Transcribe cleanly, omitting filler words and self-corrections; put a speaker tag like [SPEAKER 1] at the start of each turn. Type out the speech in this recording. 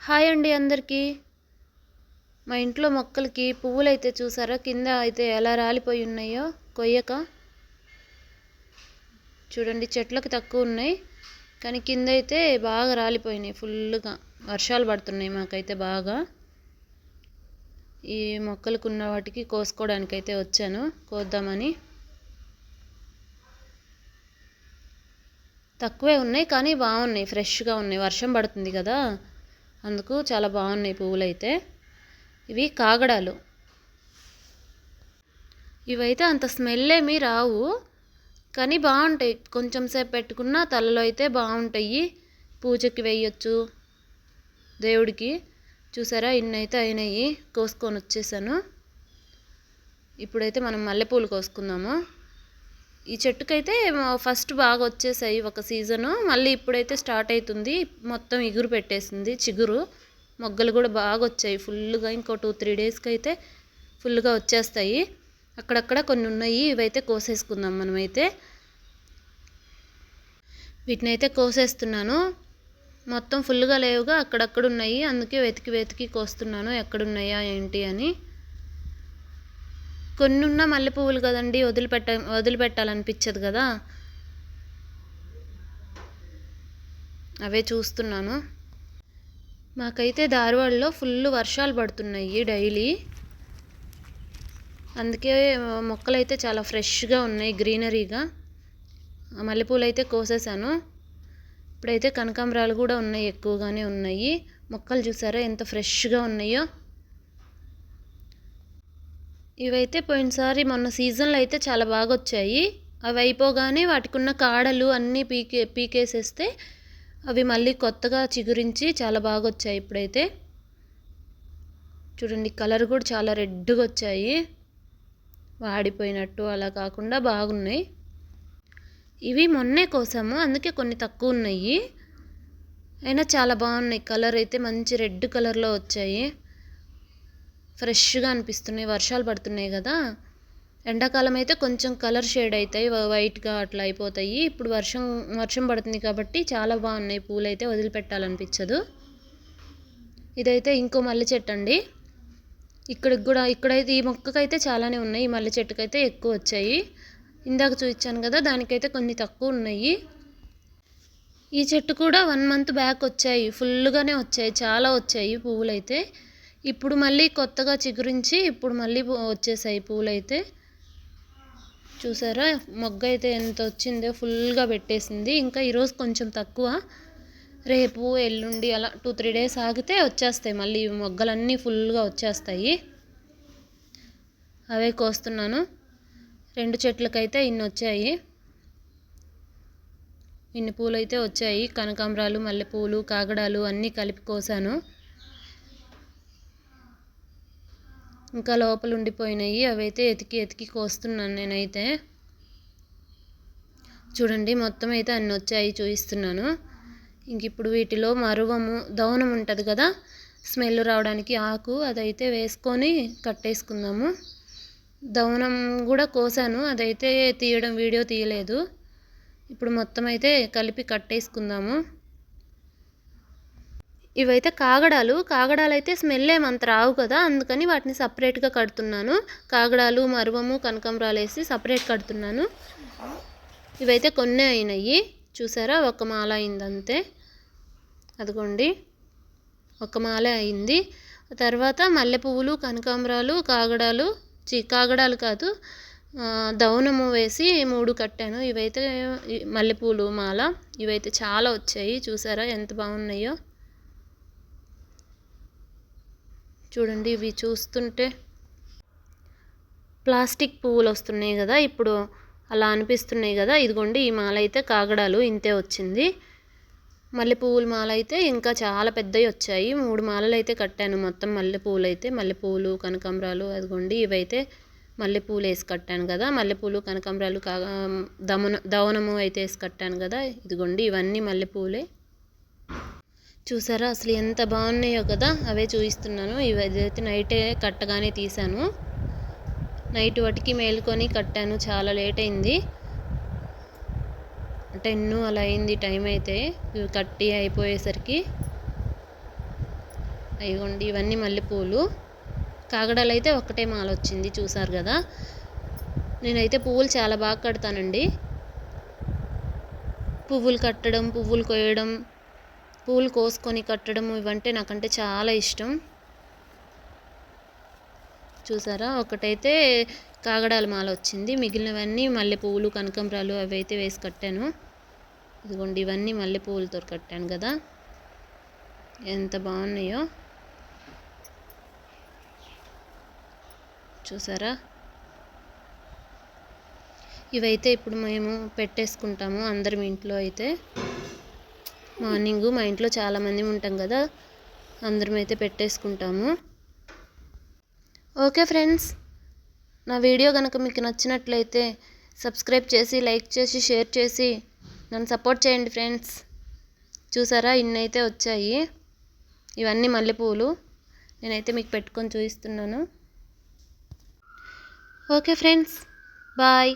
[SPEAKER 1] Hi అండి అందరికీ. మా ఇంట్లో మొక్కలకి పువ్వులైతే చూసారా కింద అయితే ఎలా రాలిపోయి ఉన్నాయో కొయ్యక. చూడండి చెట్లకు తక్కువ ఉన్నాయి కానీ కింద అయితే బాగా రాలిపోయినాయి ఫుల్గా. వర్షాలు పడుతున్నాయి మాకైతే బాగా. ఈ మొక్కలకు ఉన్న వాటికి కోసుకోవడానికైతే వచ్చాను, కోద్దామని. తక్కువే ఉన్నాయి కానీ బాగున్నాయి, ఫ్రెష్గా ఉన్నాయి. వర్షం పడుతుంది కదా, అందుకు చాలా బాగున్నాయి పువ్వులైతే. ఇవి కాగడాలు. ఇవైతే అంత స్మెల్ ఏమీ రావు కానీ బాగుంటాయి. కొంచెం సేపు పెట్టుకున్నా తలలో అయితే బాగుంటాయి. పూజకి వేయొచ్చు, దేవుడికి. చూసారా ఇన్ని అయితే అయినాయి, కోసుకొని వచ్చేసాను. ఇప్పుడైతే మనం మల్లెపూలు కోసుకుందాము. ఈ చెట్టుకైతే ఫస్ట్ బాగా వచ్చేసాయి ఒక సీజను, మళ్ళీ ఇప్పుడైతే స్టార్ట్ అవుతుంది. మొత్తం ఇగురు పెట్టేసింది, చిగురు. మొగ్గలు కూడా బాగా వచ్చాయి ఫుల్గా. ఇంకో 2-3 డేస్కి అయితే ఫుల్గా వచ్చేస్తాయి. అక్కడక్కడ కొన్ని ఉన్నాయి, ఇవైతే కోసేసుకుందాం మనమైతే. వీటిని అయితే కోసేస్తున్నాను. మొత్తం ఫుల్గా లేవుగా, అక్కడక్కడ ఉన్నాయి. అందుకే వెతికి వెతికి కోస్తున్నాను ఎక్కడున్నాయా ఏంటి అని. కొన్ని ఉన్న మల్లె పువ్వులు కదండి, వదిలిపెట్టాలనిపించదు కదా, అవే చూస్తున్నాను. మాకైతే ధారవాడలో ఫుల్ వర్షాలు పడుతున్నాయి డైలీ. అందుకే మొక్కలు అయితే చాలా ఫ్రెష్గా ఉన్నాయి, గ్రీనరీగా. మల్లెపూలు అయితే కోసేసాను. ఇప్పుడైతే కనకాంబరాలు కూడా ఉన్నాయి, ఎక్కువగానే ఉన్నాయి. మొక్కలు చూసారా ఎంత ఫ్రెష్గా ఉన్నాయో. ఇవైతే పోయినసారి మొన్న సీజన్లో అయితే చాలా బాగా వచ్చాయి. అవి అయిపోగానే వాటికి ఉన్న కాడలు అన్నీ పీకేసేస్తే అవి మళ్ళీ కొత్తగా చిగురించి చాలా బాగా వచ్చాయి. ఇప్పుడైతే చూడండి కలర్ కూడా చాలా రెడ్గా వచ్చాయి, వాడిపోయినట్టు అలా కాకుండా బాగున్నాయి. ఇవి మొన్నే కోసాము, అందుకే కొన్ని తక్కువ ఉన్నాయి. అయినా చాలా బాగున్నాయి. కలర్ అయితే మంచి రెడ్ కలర్లో వచ్చాయి, ఫ్రెష్గా అనిపిస్తున్నాయి. వర్షాలు పడుతున్నాయి కదా, ఎండాకాలం అయితే కొంచెం కలర్ షేడ్ అవుతాయి, వైట్గా అట్లా అయిపోతాయి. ఇప్పుడు వర్షం పడుతుంది కాబట్టి చాలా బాగున్నాయి పూలు అయితే, వదిలిపెట్టాలనిపించదు. ఇదైతే ఇంకో మల్లె చెట్టు అండి. ఇక్కడైతే ఈ మొక్కకైతే చాలానే ఉన్నాయి, ఈ మల్లె చెట్టుకైతే ఎక్కువ వచ్చాయి. ఇందాక చూపించాను కదా, దానికైతే కొన్ని తక్కువ ఉన్నాయి. ఈ చెట్టు కూడా 1 మంత్ బ్యాక్ వచ్చాయి, ఫుల్గానే వచ్చాయి, చాలా వచ్చాయి పువ్వులు అయితే. ఇప్పుడు మళ్ళీ కొత్తగా చిగురించి ఇప్పుడు మళ్ళీ వచ్చేసాయి పూలైతే. చూసారా మొగ్గ అయితే ఎంత వచ్చిందో, ఫుల్గా పెట్టేసింది. ఇంకా ఈరోజు కొంచెం తక్కువ, రేపు ఎల్లుండి అలా 2-3 డేస్ ఆగితే వచ్చేస్తాయి మళ్ళీ. మొగ్గలన్నీ ఫుల్గా వచ్చేస్తాయి. అవే కోస్తున్నాను. 2 చెట్లకైతే ఇన్ని వచ్చాయి, ఇన్ని పూలు అయితే వచ్చాయి. కనకాంబరాలు, మల్లెపూలు, కాగడాలు అన్నీ కలిపి కోసాను. ఇంకా లోపల ఉండిపోయినాయి, అవైతే ఎతికి ఎతికి కోస్తున్నాను నేనైతే. చూడండి మొత్తం అయితే అన్నీ వచ్చాయి, చూపిస్తున్నాను. ఇంక ఇప్పుడు వీటిలో మరువము, దవనం ఉంటుంది కదా స్మెల్ రావడానికి, ఆకు అదైతే వేసుకొని కట్టేసుకుందాము. దవనం కూడా కోసాను, అదైతే వీడియో తీయలేదు. ఇప్పుడు మొత్తం అయితే కలిపి కట్టేసుకుందాము. ఇవైతే కాగడాలు అయితే స్మెల్ ఏమంత రావు కదా, అందుకని వాటిని సపరేట్గా కడుతున్నాను. కాగడాలు, మరువము, కనకాంబరాలు వేసి సపరేట్ కడుతున్నాను. ఇవైతే కొన్ని అయినాయి, చూసారా ఒక మాల అయింది అంతే. అదిగోండి ఒక మాల అయింది. తర్వాత మల్లె పువ్వులు, కనకాంబరాలు, కాగడాలు కాదు, దవనము వేసి 3 కట్టాను. ఇవైతే మల్లెపూలు మాల. ఇవైతే చాలా వచ్చాయి, చూసారా ఎంత బాగున్నాయో. చూడండి ఇవి చూస్తుంటే ప్లాస్టిక్ పువ్వులు వస్తున్నాయి కదా ఇప్పుడు, అలా అనిపిస్తున్నాయి కదా. ఇదిగోండి ఈ మాల అయితే కాగడాలు ఇంతే వచ్చింది. మల్లె పువ్వుల మాల అయితే ఇంకా చాలా పెద్దవి వచ్చాయి. 3 మాలలు అయితే కట్టాను మొత్తం. మల్లెపూలు, కనకాంబరాలు. అదిగోండి ఇవైతే మల్లెపూలు వేసి కట్టాను కదా, మల్లెపూలు, కనకాంబరాలు, దవనము అయితే వేసి కట్టాను కదా. ఇదిగోండి ఇవన్నీ మల్లెపూలే. చూసారా అసలు ఎంత బాగున్నాయో కదా, అవే చూపిస్తున్నాను. ఇవైతే నైటే కట్టగానే తీసాను, నైట్ వాటికి మేలుకొని కట్టాను. చాలా లేట్ అయింది, 10 అలా అయింది టైం అయితే ఇవి కట్టి అయిపోయేసరికి. అయ్యండి ఇవన్నీ మల్లెపూలు. కాగడాలు అయితే ఒక్కటే మాల వచ్చింది, చూసారు కదా. నేనైతే పువ్వులు చాలా బాగా కడతానండి. పువ్వులు కట్టడం, పువ్వులు కోయడం, పువ్వులు కోసుకొని కట్టడం ఇవంటే నాకంటే చాలా ఇష్టం. చూసారా, ఒకటైతే కాగడాల మాల వచ్చింది, మిగిలినవన్నీ మల్లె పువ్వులు, కనకాంబరాలు అవి అయితే వేసి కట్టాను. ఇదిగోండి ఇవన్నీ మల్లె పువ్వులతో కట్టాను కదా, ఎంత బాగున్నాయో చూసారా. ఇవైతే ఇప్పుడు మేము పెట్టేసుకుంటాము అందరం ఇంట్లో. అయితే మార్నింగు మా ఇంట్లో చాలామంది ఉంటాం కదా, అందరం అయితే పెట్టేసుకుంటాము. ఓకే ఫ్రెండ్స్, నా వీడియో కనుక మీకు నచ్చినట్లయితే సబ్స్క్రైబ్ చేసి, లైక్ చేసి, షేర్ చేసి నన్ను సపోర్ట్ చేయండి ఫ్రెండ్స్. చూసారా, ఇన్నైతే వచ్చాయి. ఇవన్నీ మల్లెపూలు. నేనైతే మీకు పెట్టుకొని చూపిస్తున్నాను. Okay friends, bye.